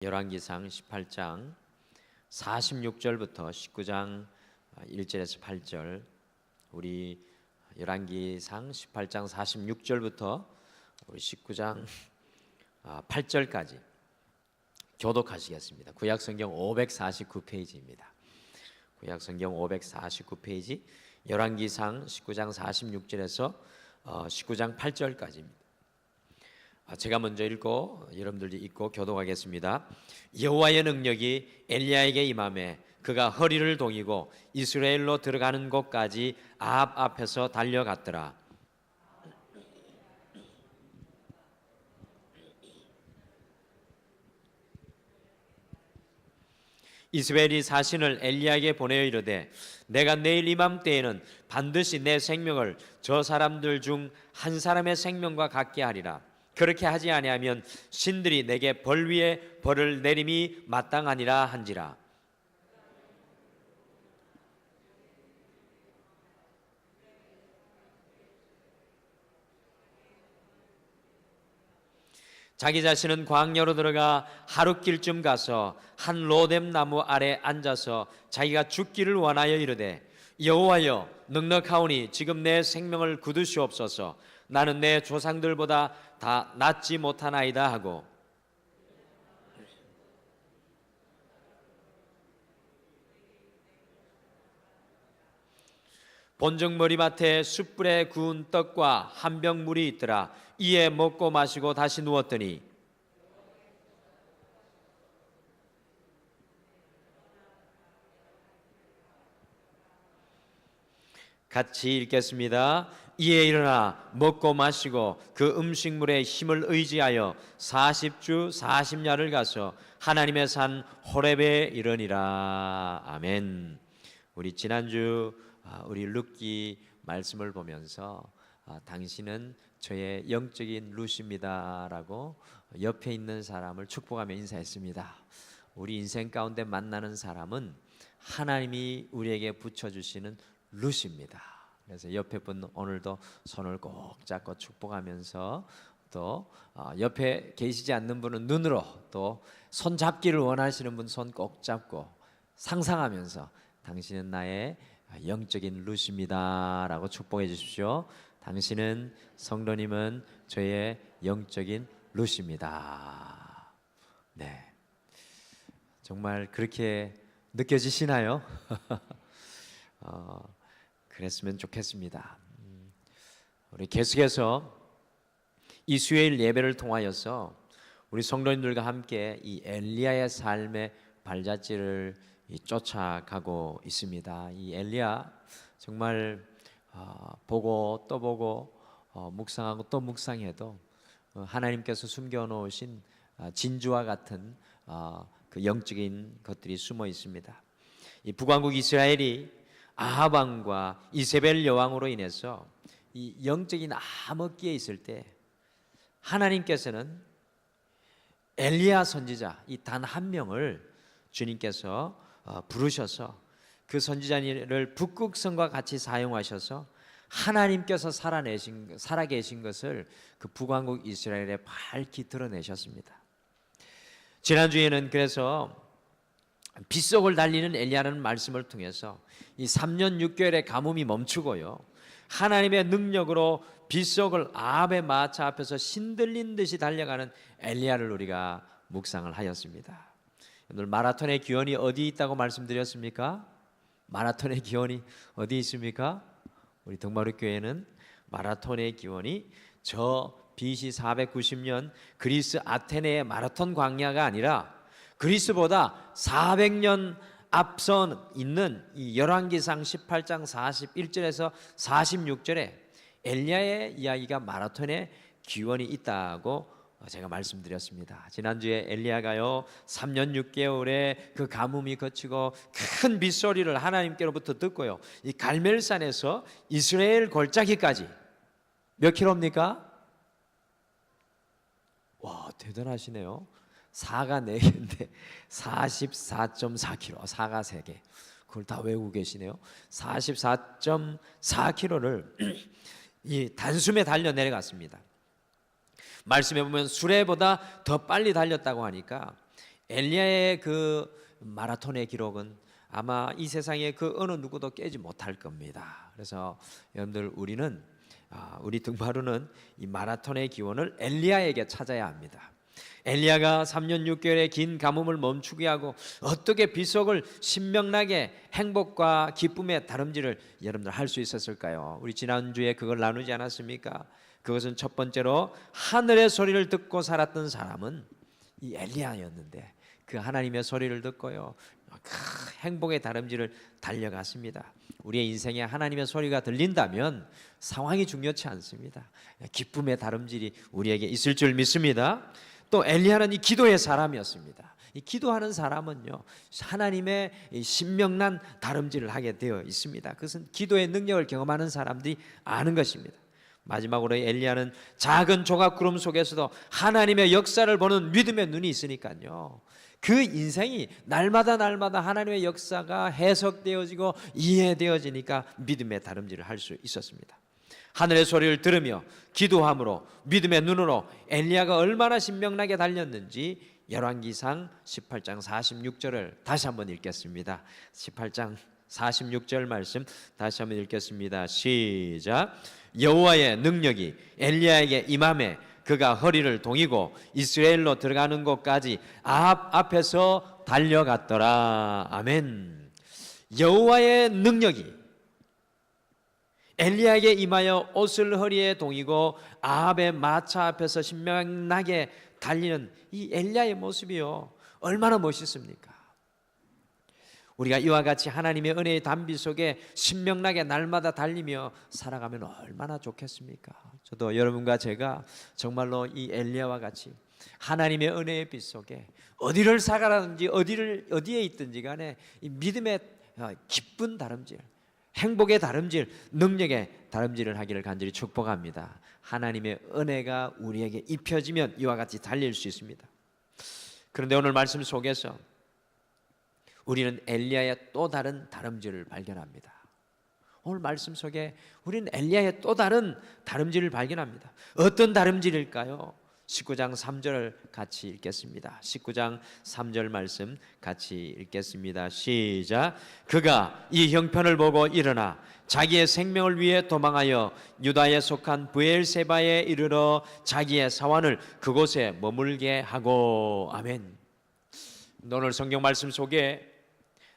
열왕기상 18장 46절부터 19장 1절에서 8절, 우리 열왕기상 18장 46절부터 우리 19장 8절까지 교독하시겠습니다. 구약성경 549페이지입니다. 구약성경 549페이지, 열왕기상 19장 46절에서 19장 8절까지입니다. 제가 먼저 읽고 여러분들이 읽고 교독하겠습니다. 여호와의 능력이 엘리야에게 임하매 그가 허리를 동이고 이스라엘로 들어가는 곳까지 아합 앞에서 달려갔더라. 이스벨이 사신을 엘리야에게 보내어 이르되 내가 내일 이맘때에는 반드시 내 생명을 저 사람들 중 한 사람의 생명과 같게 하리라. 그렇게 하지 아니하면 신들이 내게 벌 위에 벌을 내림이 마땅하니라 한지라. 자기 자신은 광야로 들어가 하룻길쯤 가서 한 로뎀 나무 아래 앉아서 자기가 죽기를 원하여 이르되 여호와여 넉넉하오니 지금 내 생명을 거두시옵소서. 나는 내 조상들보다 다 낫지 못하나이다 하고 본즉 머리맡에 숯불에 구운 떡과 한 병 물이 있더라. 이에 먹고 마시고 다시 누웠더니 같이 읽겠습니다. 이에 일어나 먹고 마시고 그 음식물에 힘을 의지하여 40주 40야를 가서 하나님의 산 호렙에 이르니라. 아멘. 우리 지난주 우리 룻기 말씀을 보면서 당신은 저의 영적인 룻입니다라고 옆에 있는 사람을 축복하며 인사했습니다. 우리 인생 가운데 만나는 사람은 하나님이 우리에게 붙여주시는 룻입니다. 그래서 옆에 분 오늘도 손을 꼭 잡고 축복하면서 또 옆에 계시지 않는 분은 눈으로 또 손 잡기를 원하시는 분 손 꼭 잡고 상상하면서 당신은 나의 영적인 룻입니다 라고 축복해 주십시오. 당신은, 성도님은 저의 영적인 룻입니다. 네, 정말 그렇게 느껴지시나요? 그랬으면 좋겠습니다. 우리 계속해서 이 수요일 예배를 통하여서 우리 성도님들과 함께 이 엘리야의 삶의 발자취를 쫓아가고 있습니다. 이 엘리야 정말 보고 또 보고 묵상하고 또 묵상해도 하나님께서 숨겨놓으신 진주와 같은 그 영적인 것들이 숨어 있습니다. 이 북왕국 이스라엘이 아합 왕과 이세벨 여왕으로 인해서 이 영적인 암흑기에 있을 때 하나님께서는 엘리야 선지자 이 단 한 명을 주님께서 부르셔서 그 선지자를 북극성과 같이 사용하셔서 하나님께서 살아계신 것을 그 북왕국 이스라엘에 밝히 드러내셨습니다. 지난주에는 그래서 빗속을 달리는 엘리야라는 말씀을 통해서 이 3년 6개월의 가뭄이 멈추고요, 하나님의 능력으로 빗속을 아합의 마차 앞에서 신들린 듯이 달려가는 엘리야를 우리가 묵상을 하였습니다. 오늘 마라톤의 기원이 어디 있다고 말씀드렸습니까? 마라톤의 기원이 어디 있습니까? 우리 덕마루교회는 마라톤의 기원이 저 BC 490년 그리스 아테네의 마라톤 광야가 아니라 그리스보다 400년 앞선 있는 이 열왕기상 18장 41절에서 46절에 엘리야의 이야기가 마라톤의 기원이 있다고 제가 말씀드렸습니다. 지난주에 엘리야가요 3년 6개월의 그 가뭄이 거치고 큰 빗소리를 하나님께로부터 듣고요, 이 갈멜산에서 이스라엘 골짜기까지 몇 킬로입니까? 와, 대단하시네요. 4가 4개인데 44.4km, 4가 3개. 그걸 다 외우고 계시네요. 44.4km를 이 단숨에 달려 내려갔습니다. 말씀해 보면 수레보다 더 빨리 달렸다고 하니까 엘리야의 그 마라톤의 기록은 아마 이 세상에 그 어느 누구도 깨지 못할 겁니다. 그래서 여러분들 우리 등바루는 이 마라톤의 기원을 엘리야에게 찾아야 합니다. 엘리야가 3년 6개월의 긴 가뭄을 멈추게 하고 어떻게 빗속을 신명나게 행복과 기쁨의 다름질을 여러분들 할 수 있었을까요? 우리 지난주에 그걸 나누지 않았습니까? 그것은 첫 번째로 하늘의 소리를 듣고 살았던 사람은 이 엘리야였는데 그 하나님의 소리를 듣고요 행복의 다름질을 달려갔습니다. 우리의 인생에 하나님의 소리가 들린다면 상황이 중요치 않습니다. 기쁨의 다름질이 우리에게 있을 줄 믿습니다. 또 엘리야는 이 기도의 사람이었습니다. 이 기도하는 사람은요 하나님의 신명난 다름질을 하게 되어 있습니다. 그것은 기도의 능력을 경험하는 사람들이 아는 것입니다. 마지막으로 엘리야는 작은 조각구름 속에서도 하나님의 역사를 보는 믿음의 눈이 있으니까요 그 인생이 날마다 하나님의 역사가 해석되어지고 이해되어지니까 믿음의 다름질을 할 수 있었습니다. 하늘의 소리를 들으며 기도함으로 믿음의 눈으로 엘리야가 얼마나 신명나게 달렸는지 열왕기상 18장 46절을 다시 한번 읽겠습니다. 18장 46절 말씀 다시 한번 읽겠습니다. 시작. 여호와의 능력이 엘리야에게 임하매 그가 허리를 동이고 이스라엘로 들어가는 곳까지 아합 앞에서 달려갔더라. 아멘. 여호와의 능력이 엘리야에게 임하여 옷을 허리에 동이고 아합의 마차 앞에서 신명나게 달리는 이 엘리야의 모습이요 얼마나 멋있습니까? 우리가 이와 같이 하나님의 은혜의 단비 속에 신명나게 날마다 달리며 살아가면 얼마나 좋겠습니까? 저도 여러분과 제가 정말로 이 엘리야와 같이 하나님의 은혜의 빛 속에 어디를 살아가든지 어디에 있든지 간에 이 믿음의 기쁜 다름질, 행복의 다름질, 능력의 다름질을 하기를 간절히 축복합니다. 하나님의 은혜가 우리에게 입혀지면 이와 같이 달릴 수 있습니다. 그런데 오늘 말씀 속에서 우리는 엘리야의 또 다른 다름질을 발견합니다. 오늘 말씀 속에 우리는 엘리야의 또 다른 다름질을 발견합니다. 어떤 다름질일까요? 19장 3절을 같이 읽겠습니다. 19장 3절 말씀 같이 읽겠습니다. 시작. 그가 이 형편을 보고 일어나 자기의 생명을 위해 도망하여 유다에 속한 브엘세바에 이르러 자기의 사환을 그곳에 머물게 하고. 아멘. 오늘 성경 말씀 속에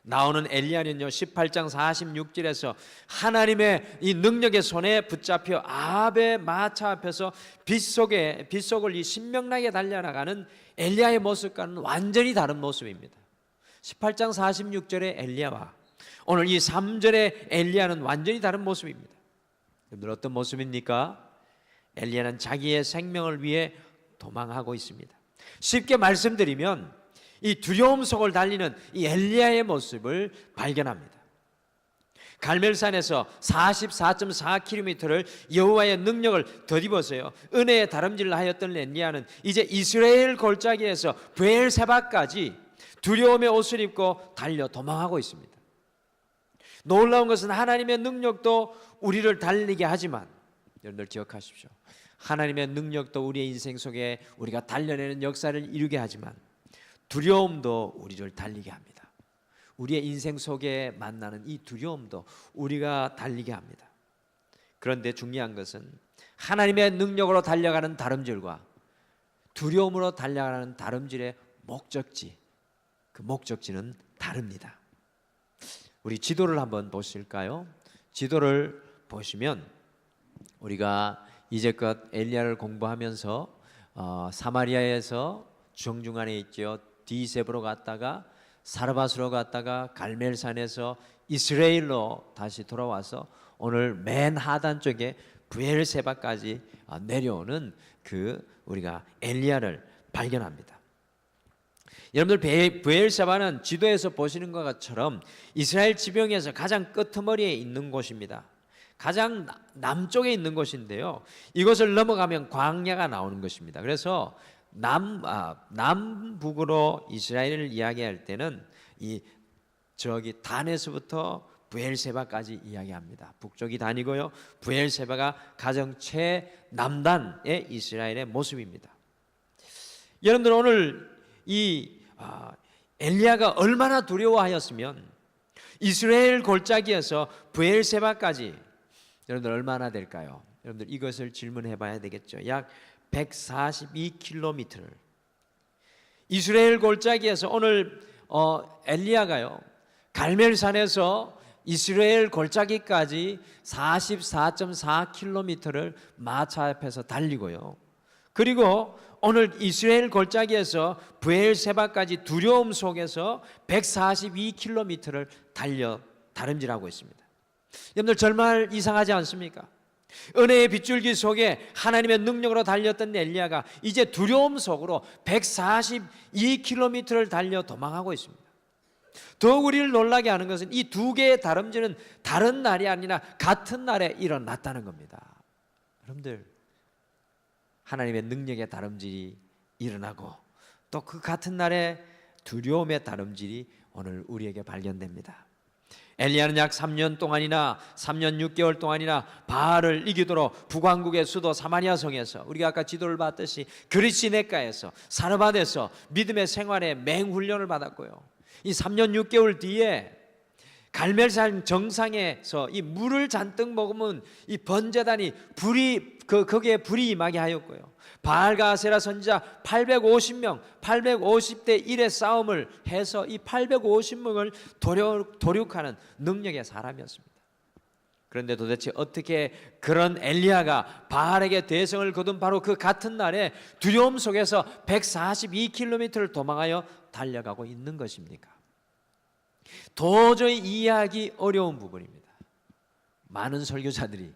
나오는 엘리야는요 18장 46절에서 하나님의 이 능력의 손에 붙잡혀 아합의 마차 앞에서 빗속을 이 신명나게 달려나가는 엘리야의 모습과는 완전히 다른 모습입니다. 18장 46절의 엘리야와 오늘 이 3절의 엘리야는 완전히 다른 모습입니다. 여러분 어떤 모습입니까? 엘리야는 자기의 생명을 위해 도망하고 있습니다. 쉽게 말씀드리면 이 두려움 속을 달리는 이 엘리야의 모습을 발견합니다. 갈멜산에서 44.4km를 여호와의 능력을 덧입어서요 은혜의 다름질을 하였던 엘리야는 이제 이스라엘 골짜기에서 브엘세바까지 두려움의 옷을 입고 달려 도망하고 있습니다. 놀라운 것은 하나님의 능력도 우리를 달리게 하지만 여러분들 기억하십시오. 하나님의 능력도 우리의 인생 속에 우리가 달려내는 역사를 이루게 하지만 두려움도 우리를 달리게 합니다. 우리의 인생 속에 만나는 이 두려움도 우리가 달리게 합니다. 그런데 중요한 것은 하나님의 능력으로 달려가는 다름질과 두려움으로 달려가는 다름질의 목적지, 그 목적지는 다릅니다. 우리 지도를 한번 보실까요? 지도를 보시면 우리가 이제껏 엘리야를 공부하면서 사마리아에서 정중앙에 있죠. 디셉으로 갔다가 사르밧으로 갔다가 갈멜산에서 이스라엘로 다시 돌아와서 오늘 맨 하단 쪽에 브엘세바까지 내려오는 그 우리가 엘리야를 발견합니다. 여러분들 브엘세바는 지도에서 보시는 것처럼 이스라엘 지명에서 가장 끄트머리에 있는 곳입니다. 가장 남쪽에 있는 곳인데요. 이곳을 넘어가면 광야가 나오는 것입니다. 그래서 남북으로 이스라엘을 이야기할 때는 저기 단에서부터 브엘세바까지 이야기합니다. 북쪽이 단이고요. 브엘세바가 가장 최남단의 이스라엘의 모습입니다. 여러분들 오늘 이 엘리야가 얼마나 두려워하였으면 이스라엘 골짜기에서 브엘세바까지 여러분들 얼마나 될까요? 여러분들 이것을 질문해 봐야 되겠죠. 약 142km를 이스라엘 골짜기에서 오늘 엘리야가요 갈멜산에서 이스라엘 골짜기까지 44.4km를 마차 앞에서 달리고요. 그리고 오늘 이스라엘 골짜기에서 브엘세바까지 두려움 속에서 142km를 달려 다름질하고 있습니다. 여러분들 정말 이상하지 않습니까? 은혜의 빗줄기 속에 하나님의 능력으로 달렸던 엘리야가 이제 두려움 속으로 142km를 달려 도망하고 있습니다. 더욱 우리를 놀라게 하는 것은 이 두 개의 다름질은 다른 날이 아니라 같은 날에 일어났다는 겁니다. 여러분들 하나님의 능력의 다름질이 일어나고 또 그 같은 날에 두려움의 다름질이 오늘 우리에게 발견됩니다. 엘리야는 약 3년 동안이나 3년 6개월 동안이나 바알을 이기도록 북왕국의 수도 사마리아 성에서 우리가 아까 지도를 봤듯이 그리시네가에서 사르밧에서 믿음의 생활에 맹훈련을 받았고요. 이 3년 6개월 뒤에 갈멜산 정상에서 이 물을 잔뜩 먹으면 이 번제단이 거기에 불이 임하게 하였고요. 바알과 아세라 선지자 850명 850대 1의 싸움을 해서 이 850명을 도륙하는 능력의 사람이었습니다. 그런데 도대체 어떻게 그런 엘리야가 바알에게 대성을 거둔 바로 그 같은 날에 두려움 속에서 142km를 도망하여 달려가고 있는 것입니까? 도저히 이해하기 어려운 부분입니다. 많은 설교자들이,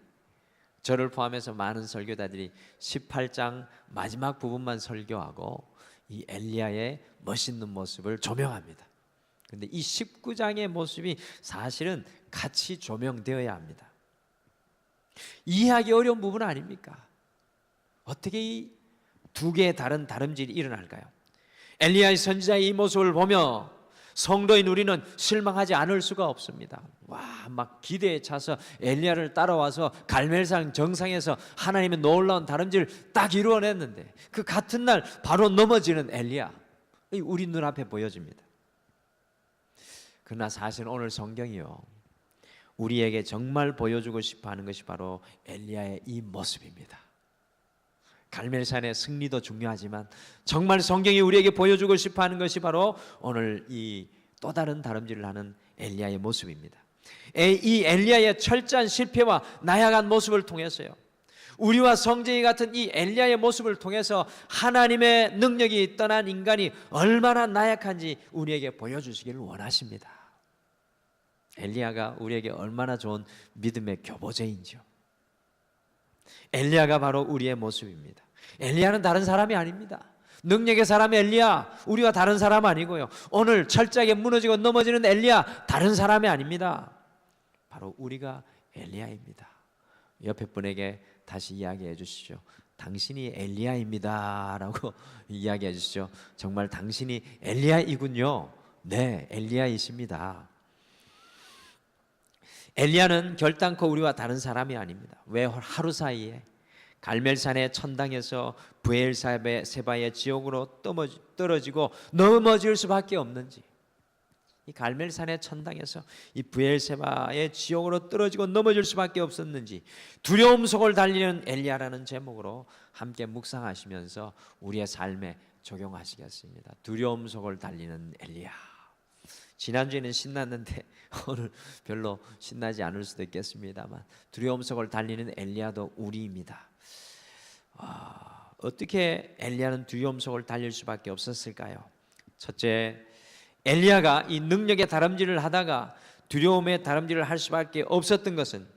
저를 포함해서 많은 설교자들이 18장 마지막 부분만 설교하고 이 엘리야의 멋있는 모습을 조명합니다. 그런데 이 19장의 모습이 사실은 같이 조명되어야 합니다. 이해하기 어려운 부분 아닙니까? 어떻게 이 두 개의 다름질이 일어날까요? 엘리야의 선지자의 이 모습을 보며 성도인 우리는 실망하지 않을 수가 없습니다. 막 기대에 차서 엘리야를 따라와서 갈멜산 정상에서 하나님의 놀라운 다름질을 딱 이루어냈는데 그 같은 날 바로 넘어지는 엘리야, 우리 눈앞에 보여집니다. 그러나 사실 오늘 성경이요 우리에게 정말 보여주고 싶어하는 것이 바로 엘리야의 이 모습입니다. 갈멜산의 승리도 중요하지만 정말 성경이 우리에게 보여주고 싶어하는 것이 바로 오늘 이 또 다른 다름질을 하는 엘리야의 모습입니다. 이 엘리야의 철저한 실패와 나약한 모습을 통해서요 우리와 성경이 같은 이 엘리야의 모습을 통해서 하나님의 능력이 떠난 인간이 얼마나 나약한지 우리에게 보여주시기를 원하십니다. 엘리야가 우리에게 얼마나 좋은 믿음의 교보제인지요. 엘리야가 바로 우리의 모습입니다. 엘리야는 다른 사람이 아닙니다. 능력의 사람 엘리야, 우리와 다른 사람 아니고요. 오늘 철저하게 무너지고 넘어지는 엘리야, 다른 사람이 아닙니다. 바로 우리가 엘리야입니다. 옆에 분에게 다시 이야기해 주시죠. 당신이 엘리야입니다 라고 이야기해 주시죠. 정말 당신이 엘리야이군요. 네, 엘리야이십니다. 엘리야는 결단코 우리와 다른 사람이 아닙니다. 왜 하루 사이에 갈멜산의 천당에서 브엘세바의 지옥으로 떨어지고 넘어질 수밖에 없는지, 이 갈멜산의 천당에서 이 브엘세바의 지옥으로 떨어지고 넘어질 수밖에 없었는지 두려움 속을 달리는 엘리야라는 제목으로 함께 묵상하시면서 우리의 삶에 적용하시겠습니다. 두려움 속을 달리는 엘리야. 지난주에는 신났는데 오늘 별로 신나지 않을 수도 있겠습니다만 두려움 속을 달리는 엘리야도 우리입니다. 어떻게 엘리야는 두려움 속을 달릴 수밖에 없었을까요? 첫째, 엘리야가 이 능력의 다름질을 하다가 두려움의 다름질을 할 수밖에 없었던 것은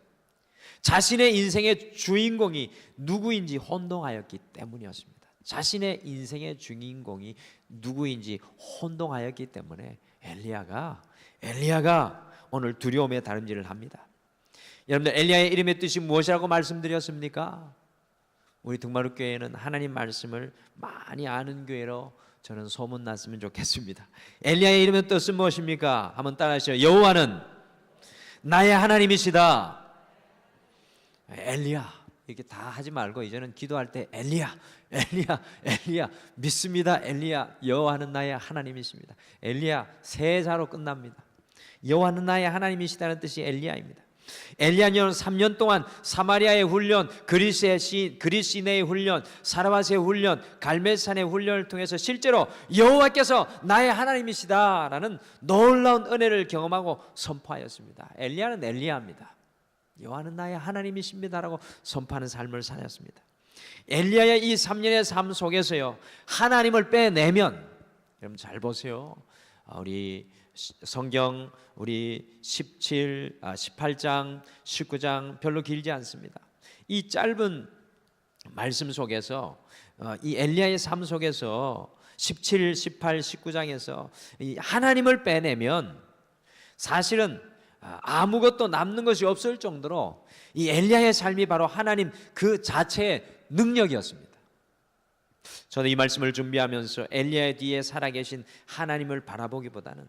자신의 인생의 주인공이 누구인지 혼동하였기 때문이었습니다. 자신의 인생의 주인공이 누구인지 혼동하였기 때문에 엘리야가 오늘 두려움의 다름질을 합니다. 여러분들, 엘리야의 이름의 뜻이 무엇이라고 말씀드렸습니까? 우리 등마루교회는 하나님 말씀을 많이 아는 교회로 저는 소문났으면 좋겠습니다. 엘리야의 이름의 뜻은 무엇입니까? 한번 따라하시죠. 여호와는 나의 하나님이시다. 엘리야, 이렇게 다 하지 말고 이제는 기도할 때 엘리야, 엘리야, 엘리야, 믿습니다. 엘리야, 여호와는 나의 하나님이십니다. 엘리야 세 자로 끝납니다. 여호와는 나의 하나님이시다는 뜻이 엘리야입니다. 엘리야는 3년 동안 사마리아의 훈련, 그리시네의 훈련, 사르밧의 훈련, 갈멜산의 훈련을 통해서 실제로 여호와께서 나의 하나님이시다라는 놀라운 은혜를 경험하고 선포하였습니다. 엘리야는 엘리야입니다. 여호와는 나의 하나님이십니다라고 선포하는 삶을 살았습니다. 엘리야의 이 3년의 삶 속에서요, 하나님을 빼내면, 여러분 잘 보세요. 우리 성경 우리 18장, 19장 별로 길지 않습니다. 이 짧은 말씀 속에서 이 엘리야의 삶 속에서 17, 18, 19장에서 하나님을 빼내면 사실은 아무것도 남는 것이 없을 정도로 이 엘리야의 삶이 바로 하나님 그 자체의 능력이었습니다. 저는 이 말씀을 준비하면서 엘리야의 뒤에 살아계신 하나님을 바라보기보다는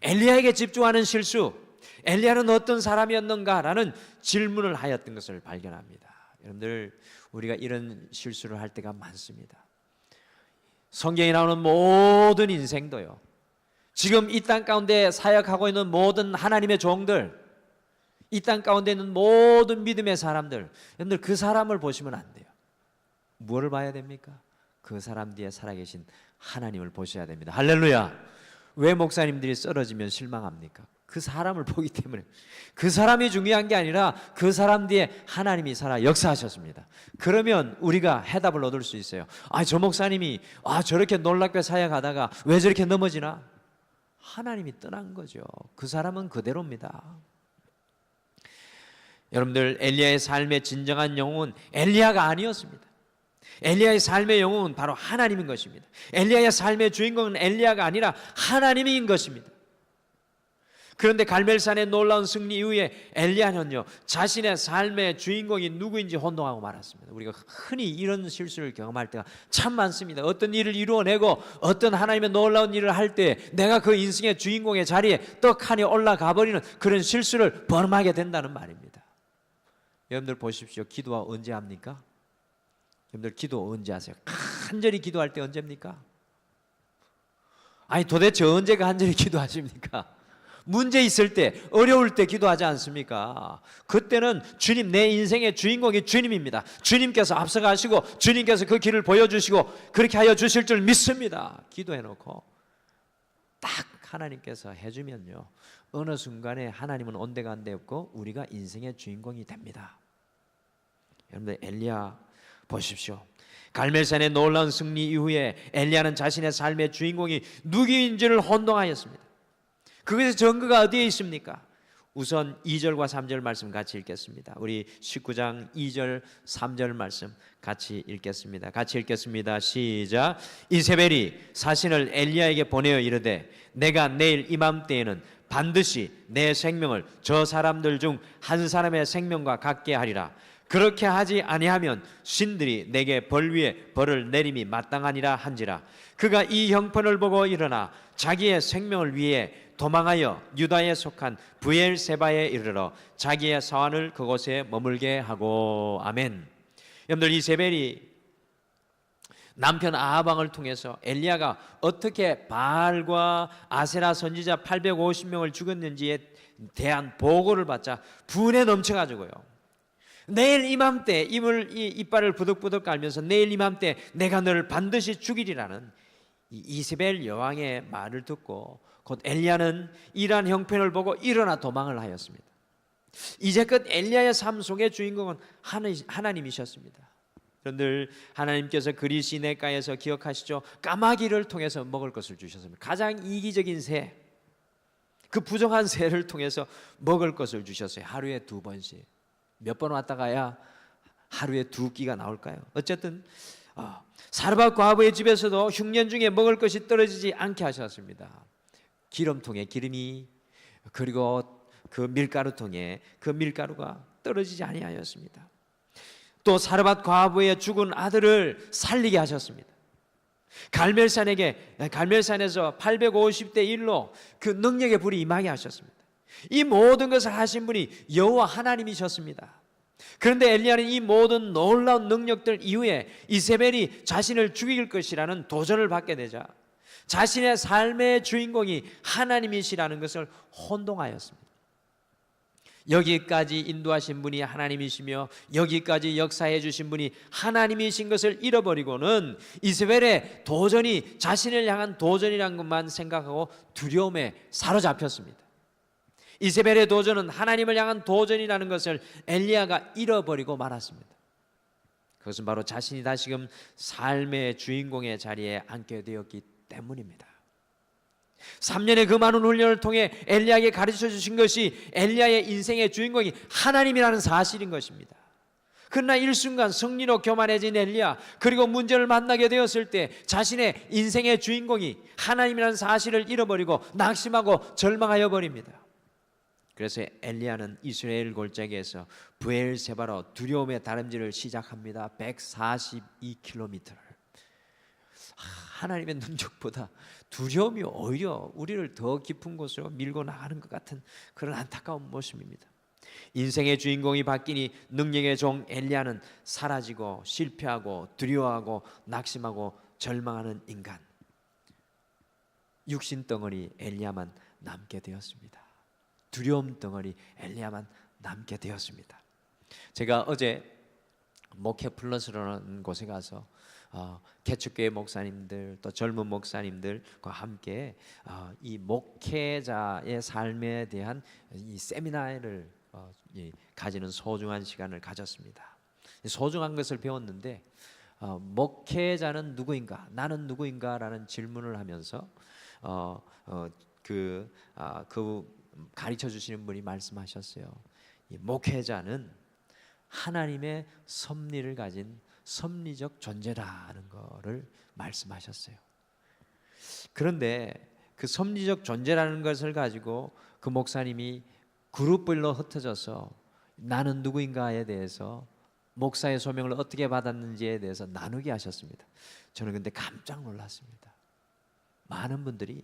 엘리야에게 집중하는 실수, 엘리야는 어떤 사람이었는가라는 질문을 하였던 것을 발견합니다. 여러분들, 우리가 이런 실수를 할 때가 많습니다. 성경에 나오는 모든 인생도요, 지금 이 땅 가운데 사역하고 있는 모든 하나님의 종들, 이 땅 가운데 있는 모든 믿음의 사람들, 여러분들 그 사람을 보시면 안 돼요. 무엇을 봐야 됩니까? 그 사람 뒤에 살아계신 하나님을 보셔야 됩니다. 할렐루야. 왜 목사님들이 쓰러지면 실망합니까? 그 사람을 보기 때문에. 그 사람이 중요한 게 아니라 그 사람 뒤에 하나님이 살아 역사하셨습니다. 그러면 우리가 해답을 얻을 수 있어요. 저 목사님이 저렇게 놀랍게 사역하다가 왜 저렇게 넘어지나? 하나님이 떠난 거죠. 그 사람은 그대로입니다. 여러분들, 엘리야의 삶의 진정한 영웅은 엘리야가 아니었습니다. 엘리야의 삶의 영웅은 바로 하나님인 것입니다. 엘리야의 삶의 주인공은 엘리야가 아니라 하나님인 것입니다. 그런데 갈멜산의 놀라운 승리 이후에 엘리야는요, 자신의 삶의 주인공이 누구인지 혼동하고 말았습니다. 우리가 흔히 이런 실수를 경험할 때가 참 많습니다. 어떤 일을 이루어내고 어떤 하나님의 놀라운 일을 할 때 내가 그 인생의 주인공의 자리에 떡하니 올라가 버리는 그런 실수를 범하게 된다는 말입니다. 여러분들 보십시오. 기도は언제 합니까? 여러분들 기도 언제 하세요? 간절히 기도할 때 언제입니까? 도대체 언제가 간절히 기도하십니까? 문제 있을 때, 어려울 때 기도하지 않습니까? 그때는 주님, 내 인생의 주인공이 주님입니다. 주님께서 앞서가시고 주님께서 그 길을 보여주시고 그렇게 하여 주실 줄 믿습니다. 기도해놓고 딱 하나님께서 해주면요, 어느 순간에 하나님은 온데간데 없고 우리가 인생의 주인공이 됩니다. 여러분들, 엘리야 보십시오. 갈멜산의 놀라운 승리 이후에 엘리야는 자신의 삶의 주인공이 누구인지를 혼동하였습니다. 그것의 증거가 어디에 있습니까? 우선 2절과 3절 말씀 같이 읽겠습니다. 우리 19장 2절 3절 말씀 같이 읽겠습니다. 같이 읽겠습니다. 시작. 이세벨이 사신을 엘리야에게 보내어 이르되 내가 내일 이맘때에는 반드시 내 생명을 저 사람들 중 한 사람의 생명과 같게 하리라. 그렇게 하지 아니하면 신들이 내게 벌 위에 벌을 내림이 마땅하니라 한지라. 그가 이 형편을 보고 일어나 자기의 생명을 위해 도망하여 유다에 속한 브엘세바에 이르러 자기의 사환을 그곳에 머물게 하고. 아멘. 여러분들, 이세벨이 남편 아하방을 통해서 엘리야가 어떻게 바알과 아세라 선지자 850명을 죽였는지에 대한 보고를 받자 분에 넘쳐가지고요, 내일 이맘때 이빨을 부득부득 깔면서 내일 이맘때 내가 너를 반드시 죽이리라는 이세벨 여왕의 말을 듣고 곧 엘리야는 이러한 형편을 보고 일어나 도망을 하였습니다. 이제껏 엘리야의 삶 속의 주인공은 하나님이셨습니다. 그런데 하나님께서 그리시네가에서 기억하시죠? 까마귀를 통해서 먹을 것을 주셨습니다. 가장 이기적인 새, 그 부정한 새를 통해서 먹을 것을 주셨어요. 하루에 2번씩. 몇 번 왔다 가야 하루에 2끼가 나올까요? 어쨌든 사르밧 과부의 집에서도 흉년 중에 먹을 것이 떨어지지 않게 하셨습니다. 기름통에 기름이, 그리고 그 밀가루통에 그 밀가루가 떨어지지 아니하였습니다. 또 사르밧 과부의 죽은 아들을 살리게 하셨습니다. 갈멜산에서 850대 1로 그 능력의 불이 임하게 하셨습니다. 이 모든 것을 하신 분이 여호와 하나님이셨습니다. 그런데 엘리야는 이 모든 놀라운 능력들 이후에 이세벨이 자신을 죽일 것이라는 도전을 받게 되자 자신의 삶의 주인공이 하나님이시라는 것을 혼동하였습니다. 여기까지 인도하신 분이 하나님이시며 여기까지 역사해 주신 분이 하나님이신 것을 잃어버리고는 이세벨의 도전이 자신을 향한 도전이란 것만 생각하고 두려움에 사로잡혔습니다. 이세벨의 도전은 하나님을 향한 도전이라는 것을 엘리야가 잃어버리고 말았습니다. 그것은 바로 자신이 다시금 삶의 주인공의 자리에 앉게 되었기 때문입니다. 3년의 그 많은 훈련을 통해 엘리야에게 가르쳐 주신 것이 엘리야의 인생의 주인공이 하나님이라는 사실인 것입니다. 그러나 일순간 승리로 교만해진 엘리야, 그리고 문제를 만나게 되었을 때 자신의 인생의 주인공이 하나님이라는 사실을 잃어버리고 낙심하고 절망하여 버립니다. 그래서 엘리야는 이스라엘 골짜기에서 브엘세바로 두려움의 다름질을 시작합니다. 142km를. 하나님의 능력보다 두려움이 오히려 우리를 더 깊은 곳으로 밀고 나가는 것 같은 그런 안타까운 모습입니다. 인생의 주인공이 바뀌니 능력의 종 엘리야는 사라지고 실패하고 두려워하고 낙심하고 절망하는 인간, 육신 덩어리 엘리야만 남게 되었습니다. 두려움 덩어리 엘리야만 남게 되었습니다. 제가 어제 목회 플러스라는 곳에 가서 개척교회 목사님들 또 젊은 목사님들과 함께 이 목회자의 삶에 대한 이 세미나를 가지는 소중한 시간을 가졌습니다. 소중한 것을 배웠는데 목회자는 누구인가, 나는 누구인가라는 질문을 하면서 그 가르쳐 주시는 분이 말씀하셨어요. 이 목회자는 하나님의 섭리를 가진 섭리적 존재라는 것을 말씀하셨어요. 그런데 그 섭리적 존재라는 것을 가지고 그 목사님이 그룹별로 흩어져서 나는 누구인가에 대해서 목사의 소명을 어떻게 받았는지에 대해서 나누게 하셨습니다. 저는 근데 깜짝 놀랐습니다. 많은 분들이,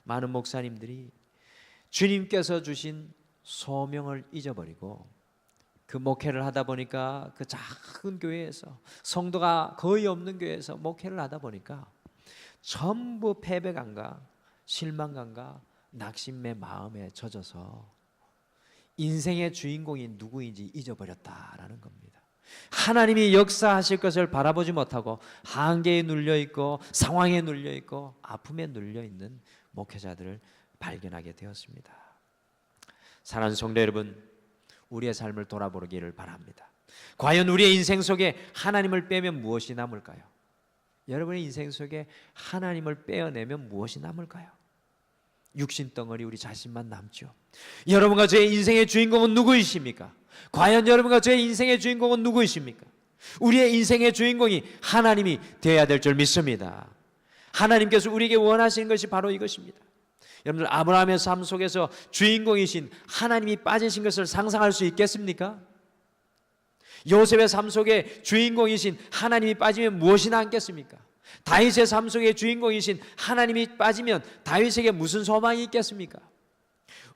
많은 목사님들이 주님께서 주신 소명을 잊어버리고 그 목회를 하다 보니까 그 작은 교회에서, 성도가 거의 없는 교회에서 목회를 하다 보니까 전부 패배감과 실망감과 낙심의 마음에 젖어서 인생의 주인공이 누구인지 잊어버렸다라는 겁니다. 하나님이 역사하실 것을 바라보지 못하고 한계에 눌려있고 상황에 눌려있고 아픔에 눌려있는 목회자들을 발견하게 되었습니다. 사랑하는 성도 여러분, 우리의 삶을 돌아보기를 바랍니다. 과연 우리의 인생 속에 하나님을 빼면 무엇이 남을까요? 여러분의 인생 속에 하나님을 빼어내면 무엇이 남을까요? 육신 덩어리 우리 자신만 남죠. 여러분과 저의 인생의 주인공은 누구이십니까? 과연 여러분과 저의 인생의 주인공은 누구이십니까? 우리의 인생의 주인공이 하나님이 되어야 될 줄 믿습니다. 하나님께서 우리에게 원하시는 것이 바로 이것입니다. 여러분들, 아브라함의 삶 속에서 주인공이신 하나님이 빠지신 것을 상상할 수 있겠습니까? 요셉의 삶 속에 주인공이신 하나님이 빠지면 무엇이 남겠습니까? 다윗의 삶 속에 주인공이신 하나님이 빠지면 다윗에게 무슨 소망이 있겠습니까?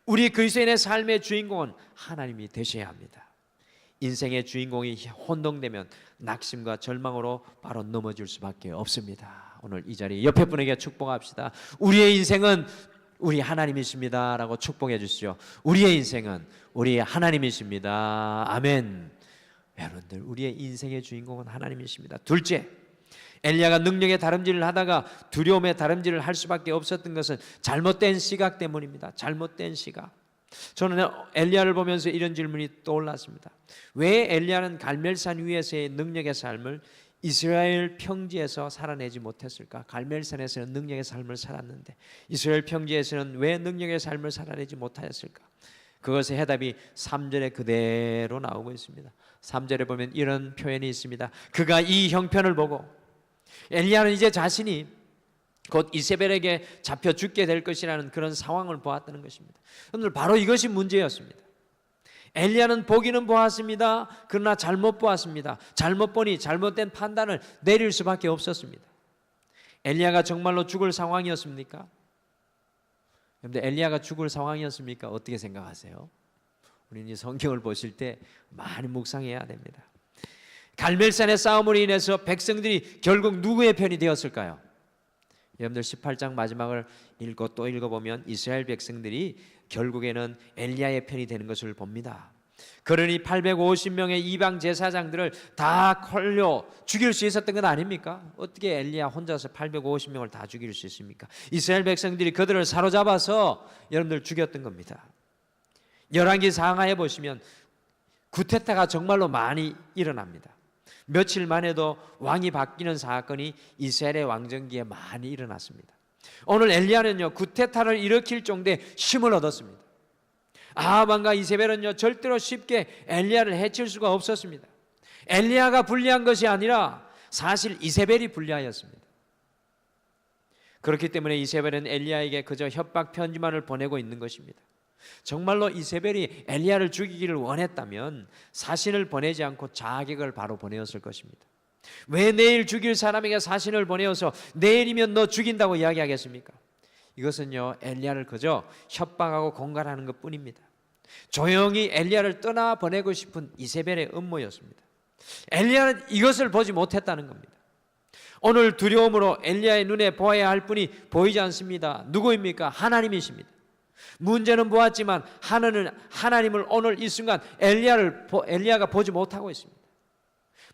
우리 그리스도인의 삶의 주인공은 하나님이 되셔야 합니다. 인생의 주인공이 혼동되면 낙심과 절망으로 바로 넘어질 수밖에 없습니다. 오늘 이 자리에 옆에 분에게 축복합시다. 우리의 인생은 우리 하나님이십니다 라고 축복해 주시죠. 우리의 인생은 우리 하나님이십니다. 아멘. 여러분들, 우리의 인생의 주인공은 하나님이십니다. 둘째, 엘리야가 능력의 다름질을 하다가 두려움의 다름질을 할 수밖에 없었던 것은 잘못된 시각 때문입니다. 잘못된 시각. 저는 엘리야를 보면서 이런 질문이 떠올랐습니다. 왜 엘리야는 갈멜산 위에서의 능력의 삶을 이스라엘 평지에서 살아내지 못했을까? 갈멜산에서는 능력의 삶을 살았는데 이스라엘 평지에서는 왜 능력의 삶을 살아내지 못하였을까? 그것의 해답이 3절에 그대로 나오고 있습니다. 3절에 보면 이런 표현이 있습니다. 그가 이 형편을 보고, 엘리야는 이제 자신이 곧 이세벨에게 잡혀 죽게 될 것이라는 그런 상황을 보았다는 것입니다. 여러분들, 바로 이것이 문제였습니다. 엘리야는 보기는 보았습니다. 그러나 잘못 보았습니다. 잘못 보니 잘못된 판단을 내릴 수밖에 없었습니다. 엘리야가 정말로 죽을 상황이었습니까? 여러분들, 엘리야가 죽을 상황이었습니까? 어떻게 생각하세요? 우리는 이 성경을 보실 때 많이 묵상해야 됩니다. 갈멜산의 싸움으로 인해서 백성들이 결국 누구의 편이 되었을까요? 여러분들 18장 마지막을 읽고 또 읽어보면 이스라엘 백성들이 결국에는 엘리야의 편이 되는 것을 봅니다. 그러니 850명의 이방 제사장들을 다 컬려 죽일 수 있었던 건 아닙니까? 어떻게 엘리야 혼자서 850명을 다 죽일 수 있습니까? 이스라엘 백성들이 그들을 사로잡아서 여러분들 죽였던 겁니다. 열왕기 상하에 보시면 구테타가 정말로 많이 일어납니다. 며칠 만에도 왕이 바뀌는 사건이 이스라엘의 왕정기에 많이 일어났습니다. 오늘 엘리야는요 구테타를 일으킬 정도의 힘을 얻었습니다. 아합과 이세벨은요 절대로 쉽게 엘리야를 해칠 수가 없었습니다. 엘리야가 불리한 것이 아니라 사실 이세벨이 불리하였습니다. 그렇기 때문에 이세벨은 엘리야에게 그저 협박 편지만을 보내고 있는 것입니다. 정말로 이세벨이 엘리야를 죽이기를 원했다면 사신을 보내지 않고 자객을 바로 보내었을 것입니다. 왜 내일 죽일 사람에게 사신을 보내어서 내일이면 너 죽인다고 이야기하겠습니까? 이것은요 엘리야를 그저 협박하고 공갈하는 것뿐입니다. 조용히 엘리야를 떠나보내고 싶은 이세벨의 음모였습니다. 엘리야는 이것을 보지 못했다는 겁니다. 오늘 두려움으로 엘리야의 눈에 보아야 할 분이 보이지 않습니다. 누구입니까? 하나님이십니다. 문제는 보았지만 하나님을 오늘 이 순간 엘리야가 보지 못하고 있습니다.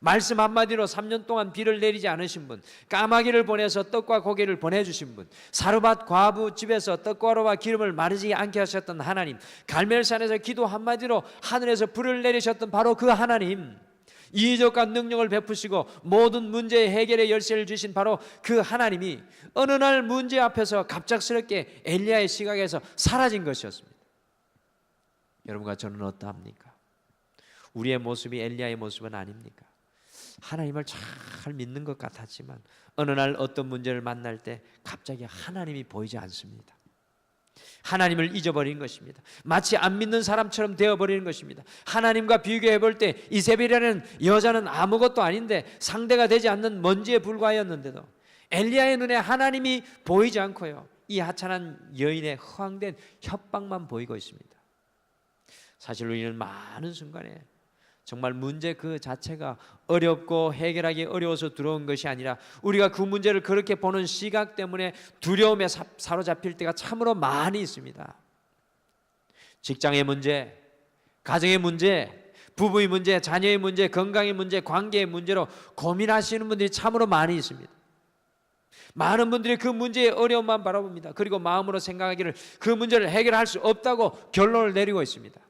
말씀 한마디로 3년 동안 비를 내리지 않으신 분, 까마귀를 보내서 떡과 고기를 보내주신 분, 사르밧 과부 집에서 떡과로와 기름을 마르지 않게 하셨던 하나님, 갈멜산에서 기도 한마디로 하늘에서 불을 내리셨던 바로 그 하나님, 이적과 능력을 베푸시고 모든 문제의 해결의 열쇠를 주신 바로 그 하나님이 어느 날 문제 앞에서 갑작스럽게 엘리야의 시각에서 사라진 것이었습니다. 여러분과 저는 어떠합니까? 우리의 모습이 엘리야의 모습은 아닙니까? 하나님을 잘 믿는 것 같았지만 어느 날 어떤 문제를 만날 때 갑자기 하나님이 보이지 않습니다. 하나님을 잊어버린 것입니다. 마치 안 믿는 사람처럼 되어버리는 것입니다. 하나님과 비교해 볼 때 이세벨이라는 여자는 아무것도 아닌데 상대가 되지 않는 먼지에 불과하였는데도 엘리야의 눈에 하나님이 보이지 않고요 이 하찮은 여인의 허황된 협박만 보이고 있습니다. 사실 우리는 많은 순간에 정말 문제 그 자체가 어렵고 해결하기 어려워서 들어온 것이 아니라 우리가 그 문제를 그렇게 보는 시각 때문에 두려움에 사로잡힐 때가 참으로 많이 있습니다. 직장의 문제, 가정의 문제, 부부의 문제, 자녀의 문제, 건강의 문제, 관계의 문제로 고민하시는 분들이 참으로 많이 있습니다. 많은 분들이 그 문제의 어려움만 바라봅니다. 그리고 마음으로 생각하기를 그 문제를 해결할 수 없다고 결론을 내리고 있습니다.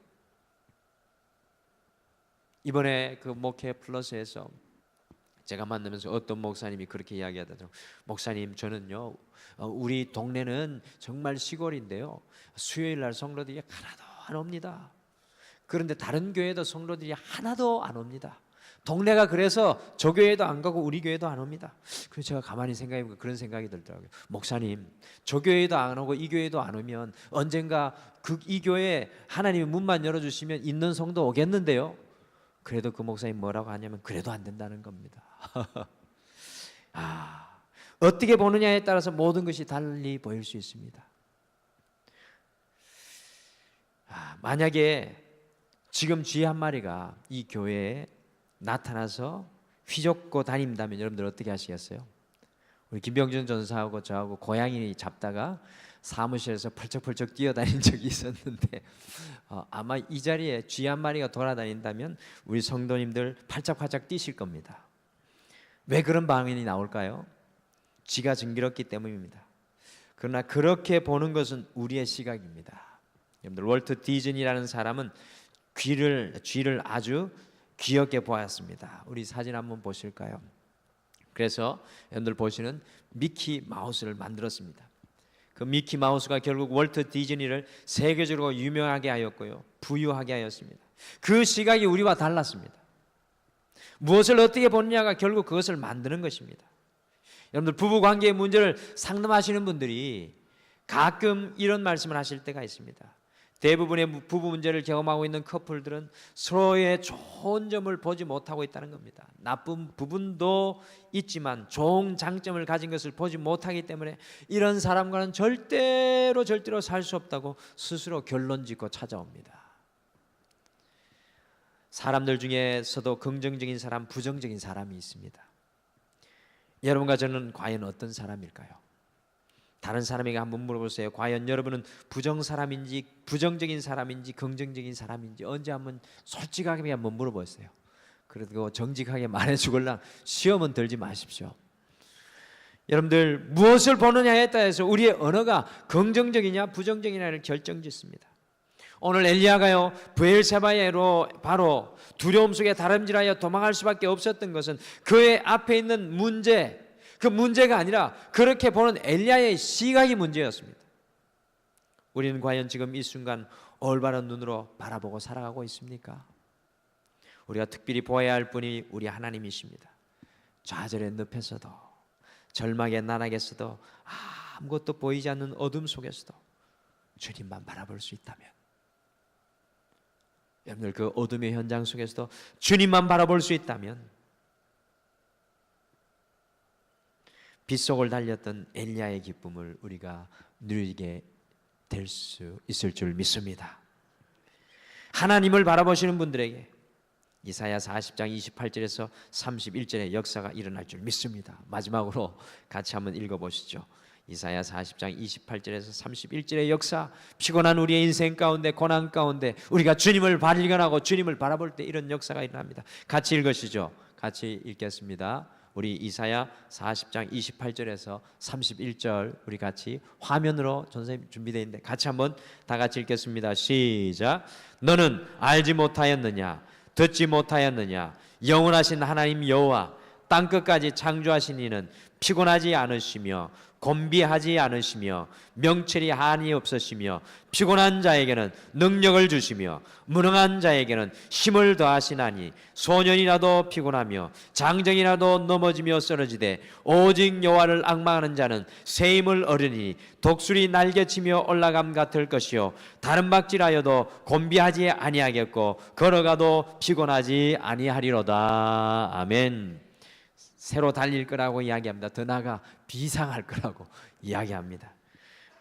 이번에 그 목회 플러스에서 제가 만나면서 어떤 목사님이 그렇게 이야기하더라고요. 목사님, 저는요 우리 동네는 정말 시골인데요 수요일 날 성도들이 하나도 안 옵니다. 그런데 다른 교회도 성도들이 하나도 안 옵니다. 동네가 그래서 저 교회도 안 가고 우리 교회도 안 옵니다. 그래서 제가 가만히 생각해보면 그런 생각이 들더라고요. 목사님, 저 교회도 안 오고 이 교회도 안 오면 언젠가 이 교회에 하나님이 문만 열어주시면 있는 성도 오겠는데요. 그래도 그 목사님 뭐라고 하냐면 그래도 안 된다는 겁니다. 어떻게 보느냐에 따라서 모든 것이 달리 보일 수 있습니다. 만약에 지금 쥐 한 마리가 이 교회에 나타나서 휘젓고 다닌다면 여러분들 어떻게 하시겠어요? 우리 김병준 전사하고 저하고 고양이 잡다가 사무실에서 펄쩍펄쩍 뛰어다닌 적이 있었는데 아마 이 자리에 쥐 한 마리가 돌아다닌다면 우리 성도님들 팔짝팔짝 뛰실 겁니다. 왜 그런 반응이 나올까요? 쥐가 정기롭기 때문입니다. 그러나 그렇게 보는 것은 우리의 시각입니다. 여러분들 월트 디즈니라는 사람은 쥐를 아주 귀엽게 보았습니다. 우리 사진 한번 보실까요? 그래서 여러분들 보시는 미키 마우스를 만들었습니다. 그 미키 마우스가 결국 월트 디즈니를 세계적으로 유명하게 하였고요 부유하게 하였습니다. 그 시각이 우리와 달랐습니다. 무엇을 어떻게 보느냐가 결국 그것을 만드는 것입니다. 여러분들 부부관계의 문제를 상담하시는 분들이 가끔 이런 말씀을 하실 때가 있습니다. 대부분의 부부 문제를 경험하고 있는 커플들은 서로의 좋은 점을 보지 못하고 있다는 겁니다. 나쁜 부분도 있지만 좋은 장점을 가진 것을 보지 못하기 때문에 이런 사람과는 절대로 살 수 없다고 스스로 결론 짓고 찾아옵니다. 사람들 중에서도 긍정적인 사람, 부정적인 사람이 있습니다. 여러분과 저는 과연 어떤 사람일까요? 다른 사람에게 한번 물어보세요. 과연 여러분은 부정적인 사람인지 긍정적인 사람인지 언제 한번 솔직하게 한번 물어보세요. 그리고 정직하게 말해 주걸랑 시험은 들지 마십시오. 여러분들 무엇을 보느냐에 따라서 우리의 언어가 긍정적이냐 부정적이냐를 결정짓습니다. 오늘 엘리야가요 브엘세바에로 바로 두려움 속에 다름질하여 도망할 수밖에 없었던 것은 그의 앞에 있는 문제, 그 문제가 아니라 그렇게 보는 엘리야의 시각이 문제였습니다. 우리는 과연 지금 이 순간 올바른 눈으로 바라보고 살아가고 있습니까? 우리가 특별히 보아야 할 분이 우리 하나님이십니다. 좌절의 늪에서도 절망의 나락에서도 아무것도 보이지 않는 어둠 속에서도 주님만 바라볼 수 있다면, 여러분들 그 어둠의 현장 속에서도 주님만 바라볼 수 있다면 빛속을 달렸던 엘리야의 기쁨을 우리가 누리게 될 수 있을 줄 믿습니다. 하나님을 바라보시는 분들에게 이사야 40장 28절에서 31절의 역사가 일어날 줄 믿습니다. 마지막으로 같이 한번 읽어보시죠. 이사야 40장 28절에서 31절의 역사, 피곤한 우리의 인생 가운데 고난 가운데 우리가 주님을 발견하고 주님을 바라볼 때 이런 역사가 일어납니다. 같이 읽으시죠. 같이 읽겠습니다. 우리 이사야 40장 28절에서 31절 우리 같이 화면으로 전선생님 준비되어 있는데 같이 한번 다 같이 읽겠습니다. 시작. 너는 알지 못하였느냐 듣지 못하였느냐 영원하신 하나님 여호와 땅끝까지 창조하신 이는 피곤하지 않으시며 곤비하지 않으시며 명철이 한이 없으시며 피곤한 자에게는 능력을 주시며 무능한 자에게는 힘을 더하시나니 소년이라도 피곤하며 장정이라도 넘어지며 쓰러지되 오직 여호와를 앙망하는 자는 새 힘을 얻으니 독수리 날개치며 올라감 같을 것이요 다른 박질하여도 곤비하지 아니하겠고 걸어가도 피곤하지 아니하리로다. 아멘. 새로 달릴 거라고 이야기합니다. 더 나아가 비상할 거라고 이야기합니다.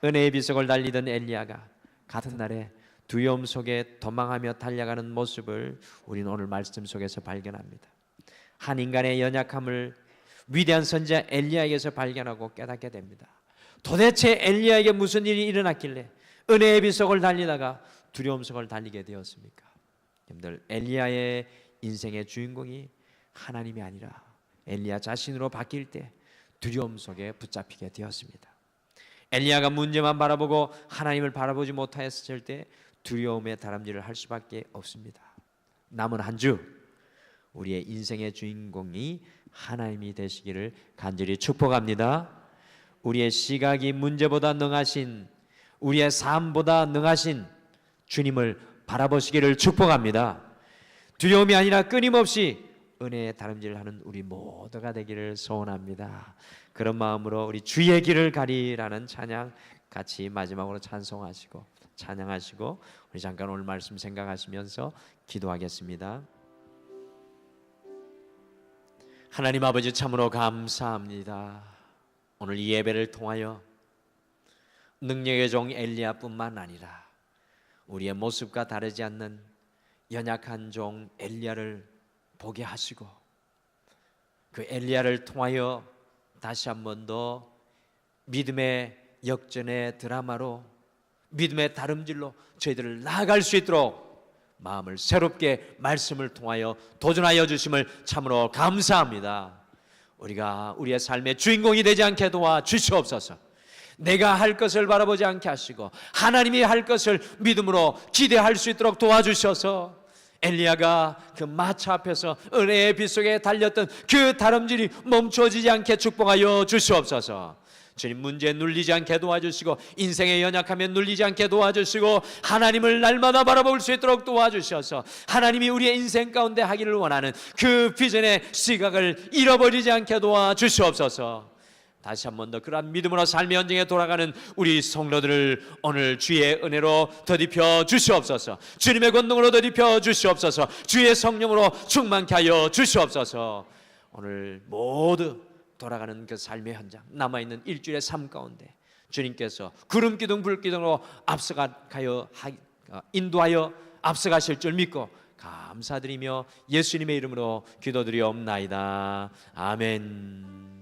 은혜의 비석을 달리던 엘리야가 같은 날에 두려움 속에 도망하며 달려가는 모습을 우리는 오늘 말씀 속에서 발견합니다. 한 인간의 연약함을 위대한 선지자 엘리야에게서 발견하고 깨닫게 됩니다. 도대체 엘리야에게 무슨 일이 일어났길래 은혜의 비석을 달리다가 두려움 속을 달리게 되었습니까? 여러분들, 엘리야의 인생의 주인공이 하나님이 아니라 엘리야 자신으로 바뀔 때 두려움 속에 붙잡히게 되었습니다. 엘리야가 문제만 바라보고 하나님을 바라보지 못하였을 때 두려움의 다람쥐를 할 수밖에 없습니다. 남은 한 주 우리의 인생의 주인공이 하나님이 되시기를 간절히 축복합니다. 우리의 시각이 문제보다 능하신, 우리의 삶보다 능하신 주님을 바라보시기를 축복합니다. 두려움이 아니라 끊임없이 은혜의 다름질을 하는 우리 모두가 되기를 소원합니다. 그런 마음으로 우리 주의 길을 가리라는 찬양 같이 마지막으로 찬송하시고 찬양하시고 우리 잠깐 오늘 말씀 생각하시면서 기도하겠습니다. 하나님 아버지, 참으로 감사합니다. 오늘 이 예배를 통하여 능력의 종 엘리야뿐만 아니라 우리의 모습과 다르지 않는 연약한 종 엘리야를 보게 하시고 그 엘리야를 통하여 다시 한 번 더 믿음의 역전의 드라마로 믿음의 다름질로 저희들을 나아갈 수 있도록 마음을 새롭게 말씀을 통하여 도전하여 주심을 참으로 감사합니다. 우리가 우리의 삶의 주인공이 되지 않게 도와주시옵소서. 내가 할 것을 바라보지 않게 하시고 하나님이 할 것을 믿음으로 기대할 수 있도록 도와주셔서 엘리야가 그 마차 앞에서 은혜의 빛 속에 달렸던 그 다름질이 멈춰지지 않게 축복하여 주시옵소서. 주님, 문제에 눌리지 않게 도와주시고 인생의 연약함에 눌리지 않게 도와주시고 하나님을 날마다 바라볼 수 있도록 도와주셔서 하나님이 우리의 인생 가운데 하기를 원하는 그 비전의 시각을 잃어버리지 않게 도와주시옵소서. 다시 한 번 더 그러한 믿음으로 삶의 현장에 돌아가는 우리 성도들을 오늘 주의 은혜로 더딥혀 주시옵소서. 주님의 권능으로 더딥혀 주시옵소서. 주의 성령으로 충만케 하여 주시옵소서. 오늘 모두 돌아가는 그 삶의 현장, 남아있는 일주일의 삶 가운데 주님께서 구름기둥 불기둥으로 앞서가여 인도하여 앞서가실 줄 믿고 감사드리며 예수님의 이름으로 기도드리옵나이다. 아멘.